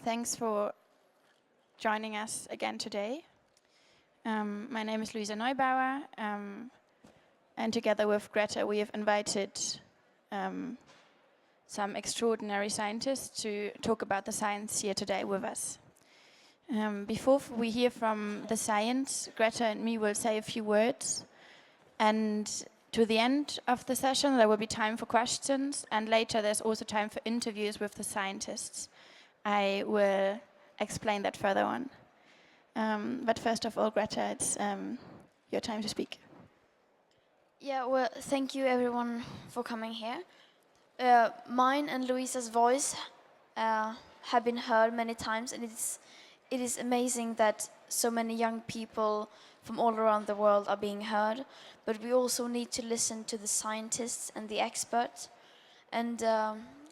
Thanks for joining us again today. My name is Luisa Neubauer, and together with Greta, we have invited some extraordinary scientists to talk about the science here today with us. Before we hear from the science, Greta and me will say a few words, and to the end of the session, there will be time for questions, and later there's also time for interviews with the scientists. I will explain that further on. But first of all, Greta, it's your time to speak. Yeah, well, thank you everyone for coming here. Mine and Luisa's voice have been heard many times, and it is amazing that so many young people from all around the world are being heard. But we also need to listen to the scientists and the experts. And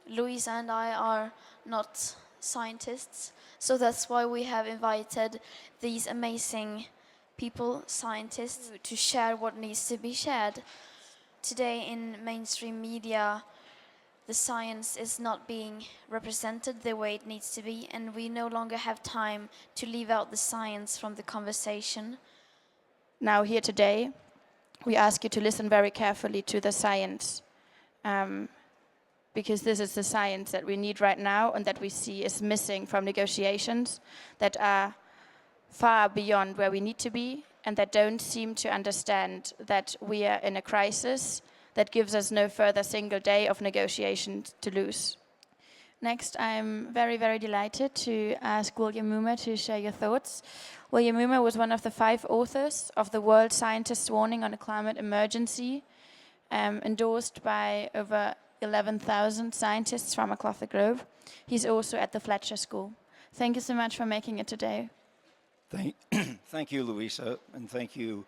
Luisa and I are not scientists, so that's why we have invited these amazing people, scientists, to share what needs to be shared. Today in mainstream media, the science is not being represented the way it needs to be, and we no longer have time to leave out the science from the conversation. Now here today, we ask you to listen very carefully to the science, because this is the science that we need right now and that we see is missing from negotiations that are far beyond where we need to be and that don't seem to understand that we are in a crisis that gives us no further single day of negotiations to lose. Next, I'm very, very delighted to ask William Moomaw to share your thoughts. William Moomaw was one of the 5 authors of the World Scientists' Warning on a Climate Emergency, endorsed by over 11,000 scientists from across the globe. He's also at the Fletcher School. Thank you so much for making it today. Thank you, Luisa, and thank you,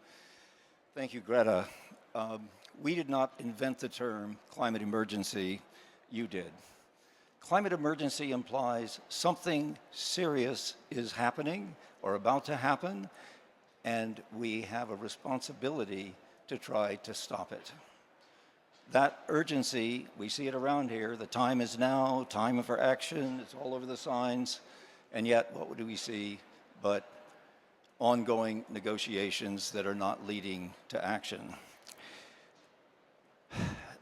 Greta. We did not invent the term climate emergency, you did. Climate emergency implies something serious is happening or about to happen, and we have a responsibility to try to stop it. That urgency, we see it around here. The time is now, time for action. It's all over the signs. And yet, what do we see but ongoing negotiations that are not leading to action?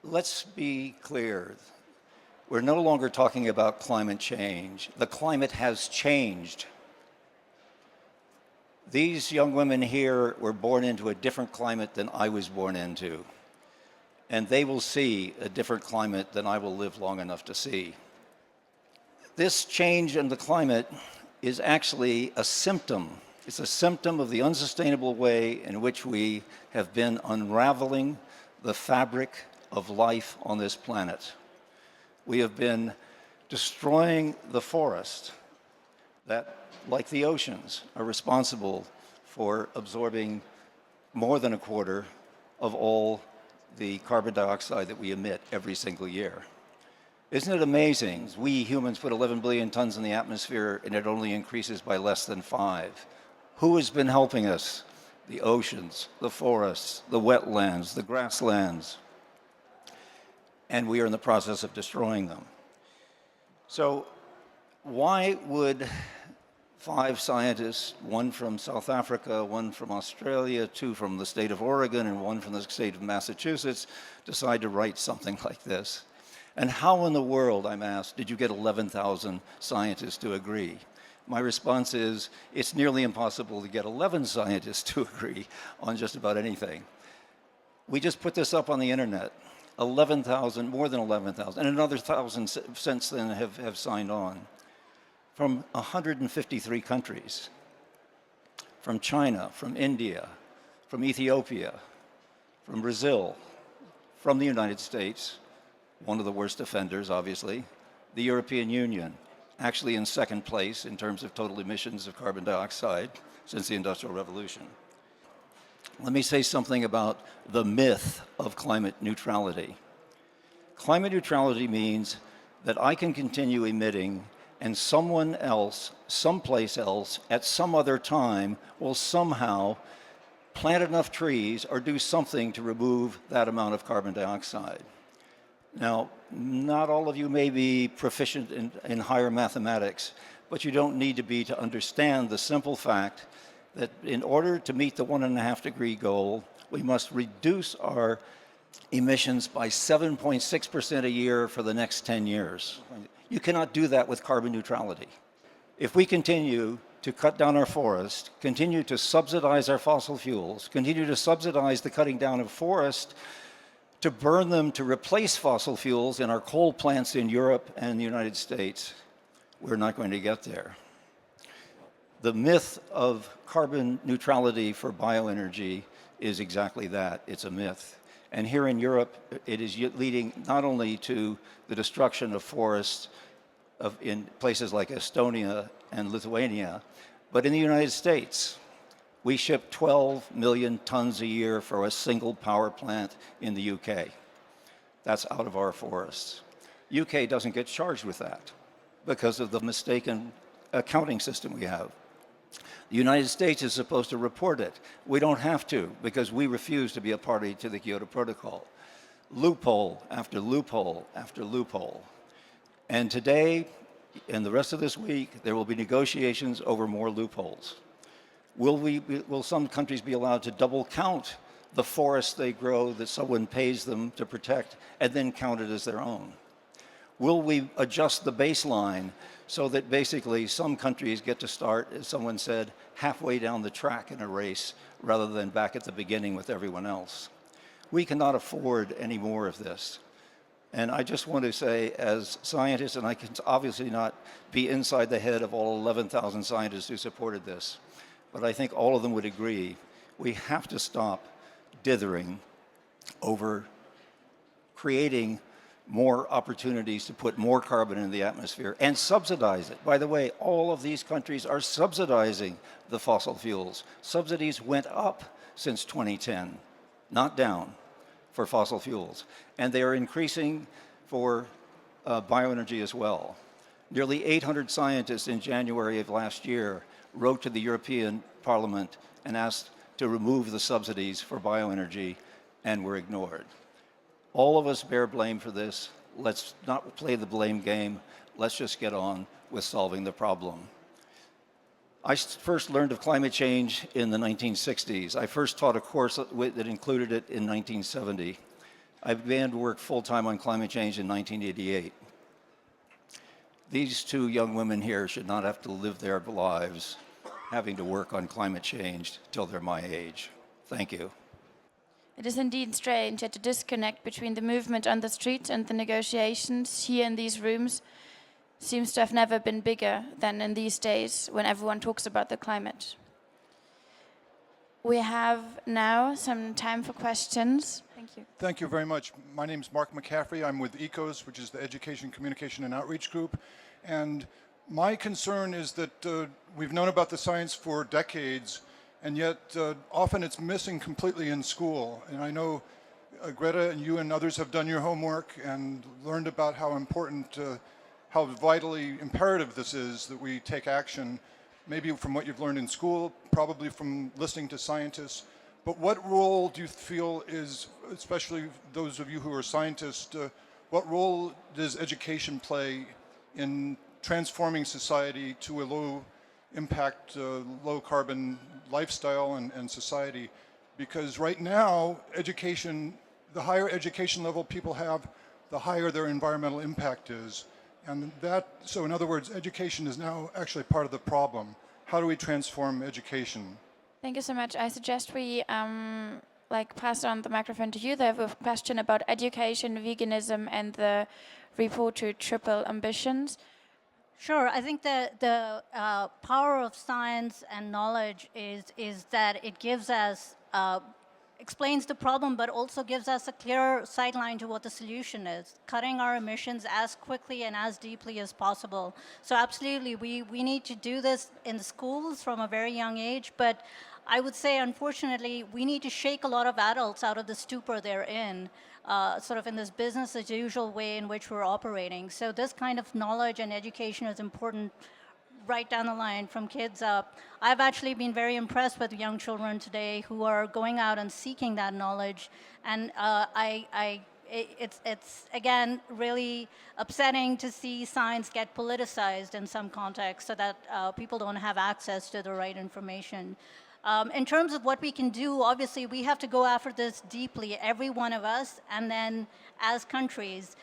Let's be clear. We're no longer talking about climate change. The climate has changed. These young women here were born into a different climate than I was born into. And they will see a different climate than I will live long enough to see. This change in the climate is actually a symptom. It's a symptom of the unsustainable way in which we have been unraveling the fabric of life on this planet. We have been destroying the forest that, like the oceans, are responsible for absorbing more than a quarter of all the carbon dioxide that we emit every single year. Isn't it amazing? We humans put 11 billion tons in the atmosphere and it only increases by less than 5. Who has been helping us? The oceans, the forests, the wetlands, the grasslands. And we are in the process of destroying them. So why would 5 scientists, 1 from South Africa, 1 from Australia, 2 from the state of Oregon, and 1 from the state of Massachusetts, decide to write something like this? And how in the world, I'm asked, did you get 11,000 scientists to agree? My response is, it's nearly impossible to get 11 scientists to agree on just about anything. We just put this up on the internet. 11,000, more than 11,000, and another 1,000 since then have signed on. From 153 countries, from China, from India, from Ethiopia, from Brazil, from the United States, one of the worst offenders, obviously, the European Union, actually in second place in terms of total emissions of carbon dioxide since the Industrial Revolution. Let me say something about the myth of climate neutrality. Climate neutrality means that I can continue emitting and someone else, someplace else, at some other time will somehow plant enough trees or do something to remove that amount of carbon dioxide. Now, not all of you may be proficient in higher mathematics, but you don't need to be to understand the simple fact that in order to meet the 1.5 degree goal, we must reduce our emissions by 7.6% a year for the next 10 years. You cannot do that with carbon neutrality. If we continue to cut down our forests, continue to subsidize our fossil fuels, continue to subsidize the cutting down of forests, to burn them to replace fossil fuels in our coal plants in Europe and the United States, we're not going to get there. The myth of carbon neutrality for bioenergy is exactly that. It's a myth. And here in Europe, it is leading not only to the destruction of forests in places like Estonia and Lithuania, but in the United States. We ship 12 million tons a year for a single power plant in the UK. That's out of our forests. UK doesn't get charged with that because of the mistaken accounting system we have. The United States is supposed to report it. We don't have to because we refuse to be a party to the Kyoto Protocol. Loophole after loophole after loophole. And today and the rest of this week, there will be negotiations over more loopholes. Will some countries be allowed to double count the forests they grow that someone pays them to protect and then count it as their own? Will we adjust the baseline so that basically some countries get to start, as someone said, halfway down the track in a race rather than back at the beginning with everyone else? We cannot afford any more of this. And I just want to say, as scientists, and I can obviously not be inside the head of all 11,000 scientists who supported this, but I think all of them would agree, we have to stop dithering over creating more opportunities to put more carbon in the atmosphere and subsidize it. By the way, all of these countries are subsidizing the fossil fuels. Subsidies went up since 2010, not down, for fossil fuels. And they are increasing for bioenergy as well. Nearly 800 scientists in January of last year wrote to the European Parliament and asked to remove the subsidies for bioenergy, and were ignored. All of us bear blame for this. Let's not play the blame game. Let's just get on with solving the problem. I first learned of climate change in the 1960s. I first taught a course that included it in 1970. I began to work full-time on climate change in 1988. These two young women here should not have to live their lives having to work on climate change till they're my age. Thank you. It is indeed strange that the disconnect between the movement on the streets and the negotiations here in these rooms seems to have never been bigger than in these days when everyone talks about the climate. We have now some time for questions. Thank you. Thank you very much. My name is Mark McCaffrey. I'm with ECOS, which is the Education, Communication, and Outreach Group. And my concern is that we've known about the science for decades, and yet often it's missing completely in school. And I know Greta and you and others have done your homework and learned about how important, how vitally imperative this is that we take action, maybe from what you've learned in school, probably from listening to scientists. But what role do you feel is, especially those of you who are scientists, what role does education play in transforming society to a low impact, low carbon lifestyle and society? Because right now, education, the higher education level people have, the higher their environmental impact is. And that, so in other words, education is now actually part of the problem. How do we transform education? Thank you so much. I suggest we pass on the microphone to you. They have a question about education, veganism, and the report to triple ambitions. Sure. I think that the power of science and knowledge is that it gives us explains the problem, but also gives us a clear sideline to what the solution is, cutting our emissions as quickly and as deeply as possible. So absolutely, we need to do this in the schools from a very young age, but I would say, unfortunately, we need to shake a lot of adults out of the stupor they're in, sort of in this business as usual way in which we're operating. So this kind of knowledge and education is important right down the line from kids up. I've actually been very impressed with young children today who are going out and seeking that knowledge. And it's again really upsetting to see science get politicized in some contexts so that people don't have access to the right information. In terms of what we can do, obviously we have to go after this deeply, every one of us, and then as countries.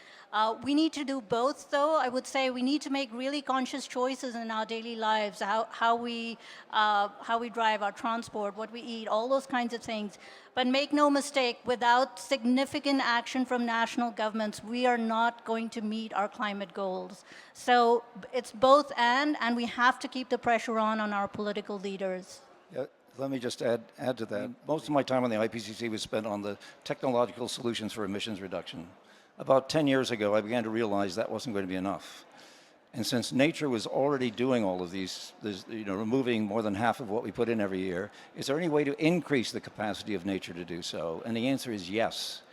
We need to do both, though. I would say we need to make really conscious choices in our daily lives, how we drive our transport, what we eat, all those kinds of things. But make no mistake, without significant action from national governments, we are not going to meet our climate goals. So it's both and we have to keep the pressure on our political leaders. Yeah, let me just add to that. Most of my time on the IPCC was spent on the technological solutions for emissions reduction. About 10 years ago, I began to realize that wasn't going to be enough. And since nature was already doing all of these, removing more than half of what we put in every year, is there any way to increase the capacity of nature to do so? And the answer is yes.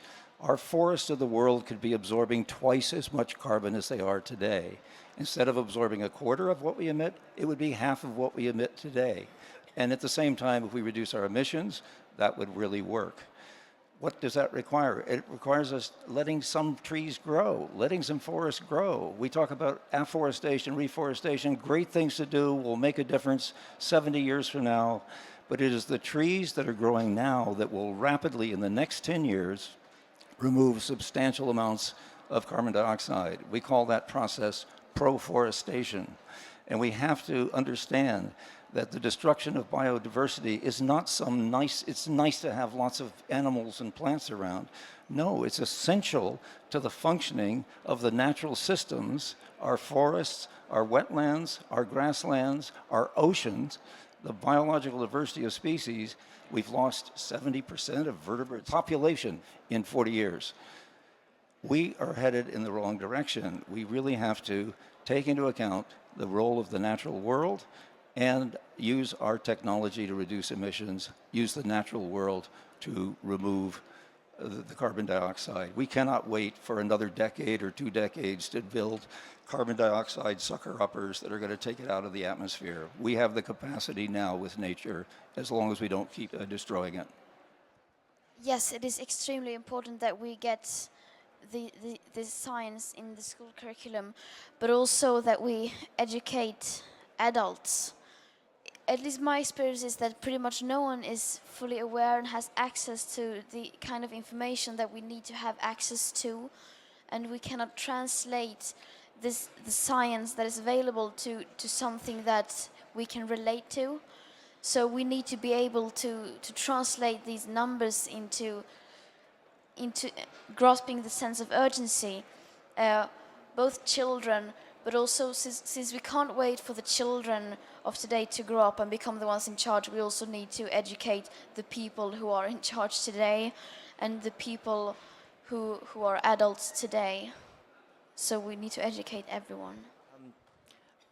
Our forests of the world could be absorbing twice as much carbon as they are today. Instead of absorbing a quarter of what we emit, it would be half of what we emit today. And at the same time, if we reduce our emissions, that would really work. What does that require? It requires us letting some trees grow, letting some forests grow. We talk about afforestation, reforestation, great things to do, will make a difference 70 years from now. But it is the trees that are growing now that will rapidly, in the next 10 years, remove substantial amounts of carbon dioxide. We call that process proforestation. And we have to understand that the destruction of biodiversity is not it's nice to have lots of animals and plants around. No, it's essential to the functioning of the natural systems, our forests, our wetlands, our grasslands, our oceans, the biological diversity of species. We've lost 70% of vertebrate population in 40 years. We are headed in the wrong direction. We really have to take into account the role of the natural world and use our technology to reduce emissions, use the natural world to remove the carbon dioxide. We cannot wait for another decade or 2 decades to build carbon dioxide sucker-uppers that are going to take it out of the atmosphere. We have the capacity now with nature, as long as we don't keep destroying it. Yes, it is extremely important that we get the science in the school curriculum, but also that we educate adults. At least my experience is that pretty much no one is fully aware and has access to the kind of information that we need to have access to, and we cannot translate the science that is available to something that we can relate to. So we need to be able to translate these numbers into grasping the sense of urgency. Both children, but also since we can't wait for the children of today to grow up and become the ones in charge, we also need to educate the people who are in charge today and the people who are adults today. So we need to educate everyone.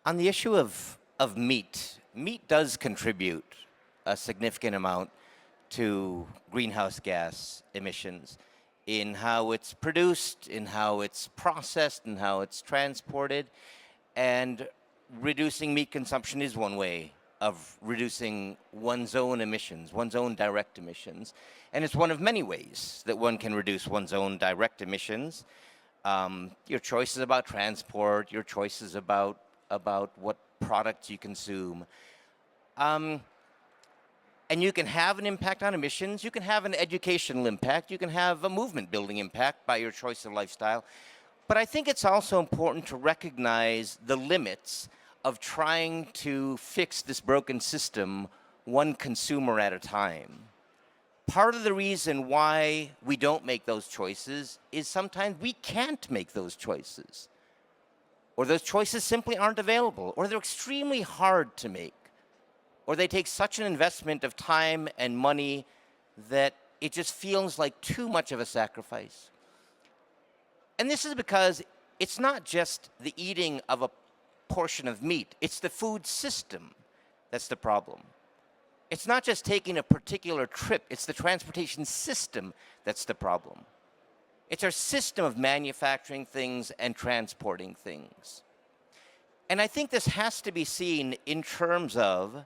On the issue of meat does contribute a significant amount to greenhouse gas emissions in how it's produced, in how it's processed, and how it's transported. And reducing meat consumption is one way of reducing one's own emissions, one's own direct emissions. And it's one of many ways that one can reduce one's own direct emissions. Your choices about transport, your choices about what products you consume. And you can have an impact on emissions, you can have an educational impact, you can have a movement building impact by your choice of lifestyle. But I think it's also important to recognize the limits of trying to fix this broken system one consumer at a time. Part of the reason why we don't make those choices is sometimes we can't make those choices. Or those choices simply aren't available, or they're extremely hard to make. Or they take such an investment of time and money that it just feels like too much of a sacrifice. And this is because it's not just the eating of a portion of meat, it's the food system that's the problem. It's not just taking a particular trip, it's the transportation system that's the problem. It's our system of manufacturing things and transporting things. And I think this has to be seen in terms of,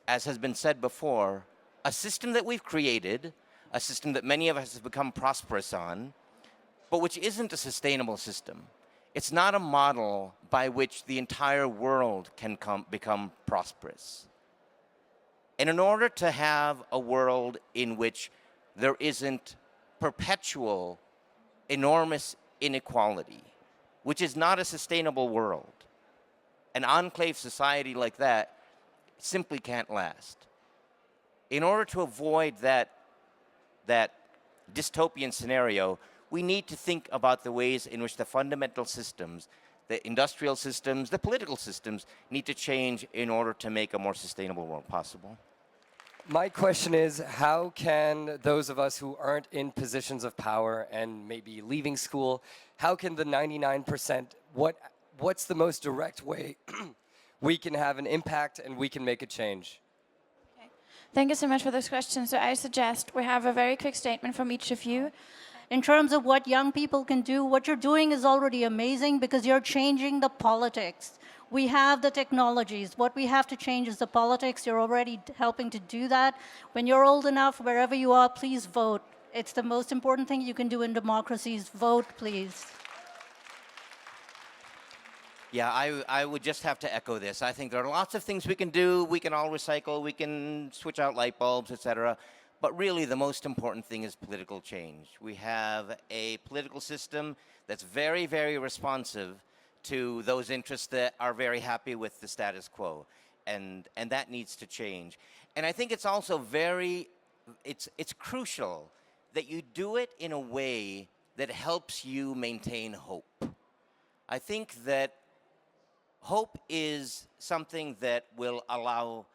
as has been said before, a system that we've created, a system that many of us have become prosperous on, but which isn't a sustainable system. It's not a model by which the entire world can become prosperous. And in order to have a world in which there isn't perpetual, enormous inequality, which is not a sustainable world, an enclave society like that simply can't last. In order to avoid that dystopian scenario, we need to think about the ways in which the fundamental systems, the industrial systems, the political systems, need to change in order to make a more sustainable world possible. My question is, how can those of us who aren't in positions of power and maybe leaving school, how can the 99%, what's the most direct way we can have an impact and we can make a change? Okay. Thank you so much for those questions. So I suggest we have a very quick statement from each of you. In terms of what young people can do, what you're doing is already amazing because you're changing the politics. We have the technologies. What we have to change is the politics. You're already helping to do that. When you're old enough, wherever you are, please vote. It's the most important thing you can do in democracies. Vote, please. Yeah, I would just have to echo this. I think there are lots of things we can do. We can all recycle. We can switch out light bulbs, etc. But really, the most important thing is political change. We have a political system that's very, very responsive to those interests that are very happy with the status quo. And that needs to change. And I think it's also it's crucial that you do it in a way that helps you maintain hope. I think that hope is something that will allow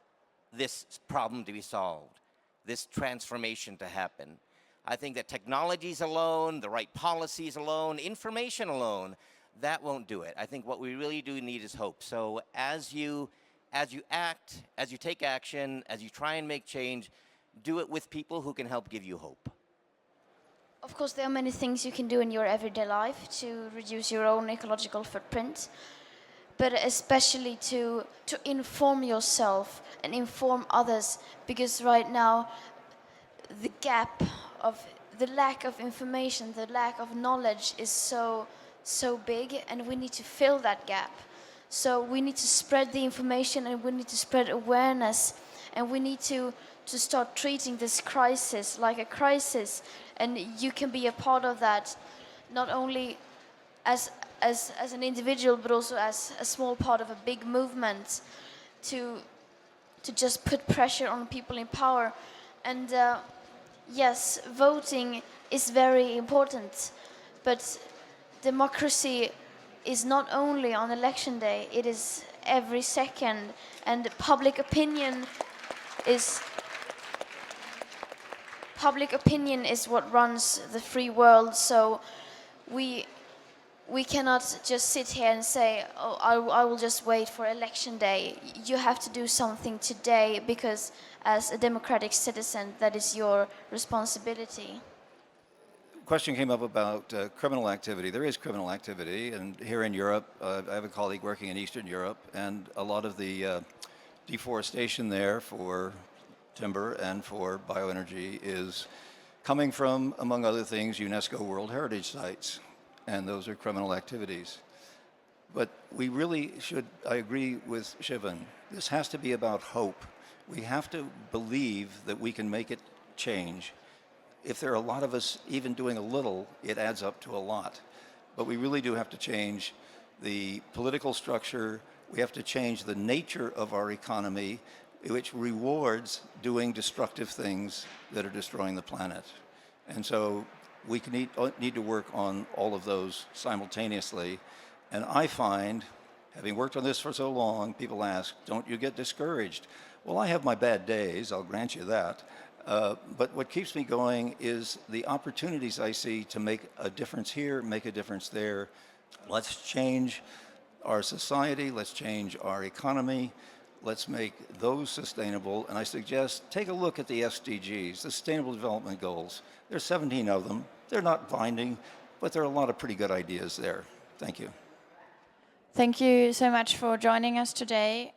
this problem to be solved, this transformation to happen. I think that technologies alone, the right policies alone, information alone, that won't do it. I think what we really do need is hope. So as you act, as you take action, as you try and make change, do it with people who can help give you hope. Of course, there are many things you can do in your everyday life to reduce your own ecological footprint, but especially to inform yourself and inform others, because right now the gap of the lack of information, the lack of knowledge is so big, and we need to fill that gap. So we need to spread the information, and we need to spread awareness, and we need to start treating this crisis like a crisis. And you can be a part of that, not only as an individual, but also as a small part of a big movement to just put pressure on people in power. And yes, voting is very important, but democracy is not only on election day, it is every second, and public opinion is what runs the free world. So we cannot just sit here and say, oh, I will just wait for election day. You have to do something today, because as a democratic citizen, that is your responsibility. Question came up about criminal activity. There is criminal activity, and here in Europe, I have a colleague working in Eastern Europe, and a lot of the deforestation there for timber and for bioenergy is coming from, among other things, UNESCO World Heritage Sites, and those are criminal activities. But we really should, I agree with Shivan, this has to be about hope. We have to believe that we can make it change. If there are a lot of us even doing a little, it adds up to a lot. But we really do have to change the political structure. We have to change the nature of our economy, which rewards doing destructive things that are destroying the planet. And so we need to work on all of those simultaneously. And I find, having worked on this for so long, people ask, don't you get discouraged? Well, I have my bad days, I'll grant you that. But what keeps me going is the opportunities I see to make a difference here, make a difference there. Let's change our society, let's change our economy, let's make those sustainable. And I suggest take a look at the SDGs, the Sustainable Development Goals. There's 17 of them. They're not binding, but there are a lot of pretty good ideas there. Thank you. Thank you so much for joining us today.